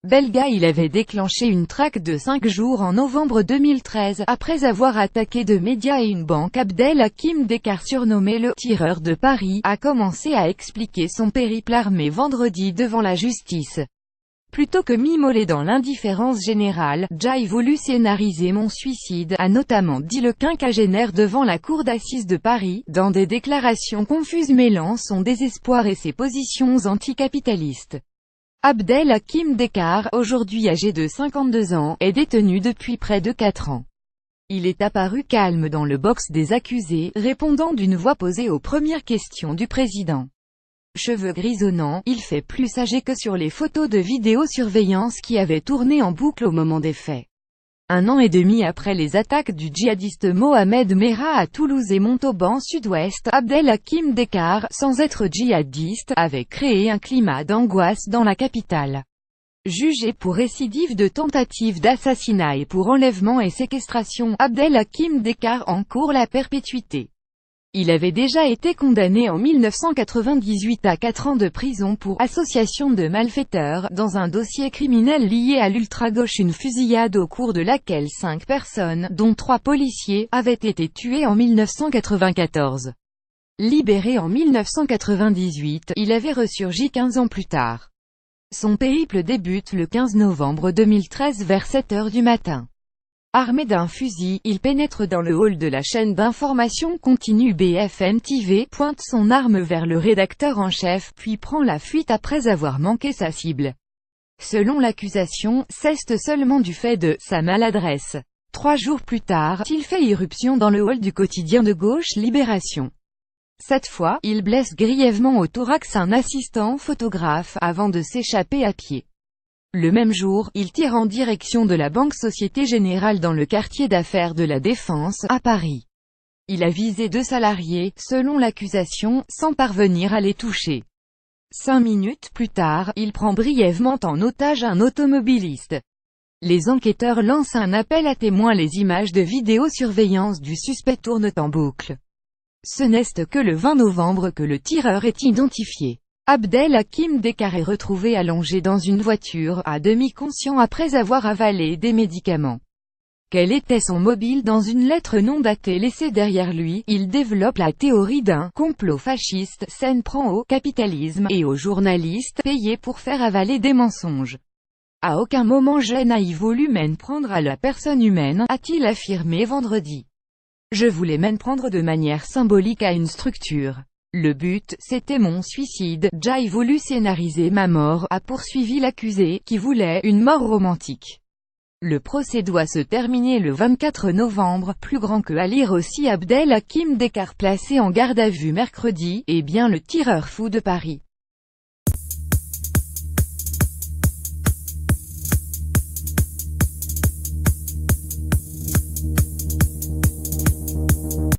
Belga. Il avait déclenché une traque de 5 jours en novembre 2013, après avoir attaqué deux médias et une banque. Abdelhakim Dekar, surnommé le « tireur de Paris », a commencé à expliquer son périple armé vendredi devant la justice. Plutôt que m'immoler dans l'indifférence générale, j'ai voulu scénariser mon suicide, a notamment dit le quinquagénaire devant la cour d'assises de Paris, dans des déclarations confuses mêlant son désespoir et ses positions anticapitalistes. Abdelhakim Dekar, aujourd'hui âgé de 52 ans, est détenu depuis près de 4 ans. Il est apparu calme dans le box des accusés, répondant d'une voix posée aux premières questions du président. Cheveux grisonnants, il fait plus âgé que sur les photos de vidéosurveillance qui avaient tourné en boucle au moment des faits. 1 an et demi après les attaques du djihadiste Mohamed Merah à Toulouse et Montauban Sud-Ouest, Abdelhakim Dekar, sans être djihadiste, avait créé un climat d'angoisse dans la capitale. Jugé pour récidive de tentative d'assassinat et pour enlèvement et séquestration, Abdelhakim Dekar encourt la perpétuité. Il avait déjà été condamné en 1998 à 4 ans de prison pour « association de malfaiteurs » dans un dossier criminel lié à l'ultra-gauche, une fusillade au cours de laquelle 5 personnes, dont 3 policiers, avaient été tuées en 1994. Libéré en 1998, il avait ressurgi 15 ans plus tard. Son périple débute le 15 novembre 2013 vers 7 heures du matin. Armé d'un fusil, il pénètre dans le hall de la chaîne d'information continue BFM TV, pointe son arme vers le rédacteur en chef, puis prend la fuite après avoir manqué sa cible. Selon l'accusation, c'est seulement du fait de sa maladresse. 3 jours plus tard, il fait irruption dans le hall du quotidien de gauche Libération. Cette fois, il blesse grièvement au thorax un assistant photographe, avant de s'échapper à pied. Le même jour, il tire en direction de la banque Société Générale dans le quartier d'affaires de la Défense, à Paris. Il a visé 2 salariés, selon l'accusation, sans parvenir à les toucher. 5 minutes plus tard, il prend brièvement en otage un automobiliste. Les enquêteurs lancent un appel à témoins. Les images de vidéosurveillance du suspect tournent en boucle. Ce n'est que le 20 novembre que le tireur est identifié. Abdelhakim Dekar est retrouvé allongé dans une voiture, à demi conscient après avoir avalé des médicaments. Quel était son mobile? Dans une lettre non datée laissée derrière lui, il développe la théorie d'un complot fasciste, s'en prend au capitalisme et aux journalistes payés pour faire avaler des mensonges. À aucun moment je n'ai voulu m'en prendre à la personne humaine, a-t-il affirmé vendredi. Je voulais m'en prendre de manière symbolique à une structure. Le but, c'était mon suicide, j'ai voulu scénariser ma mort, a poursuivi l'accusé, qui voulait une mort romantique. Le procès doit se terminer le 24 novembre, plus grand que à lire aussi. Abdelhakim Dekar placé en garde à vue mercredi, et bien le tireur fou de Paris.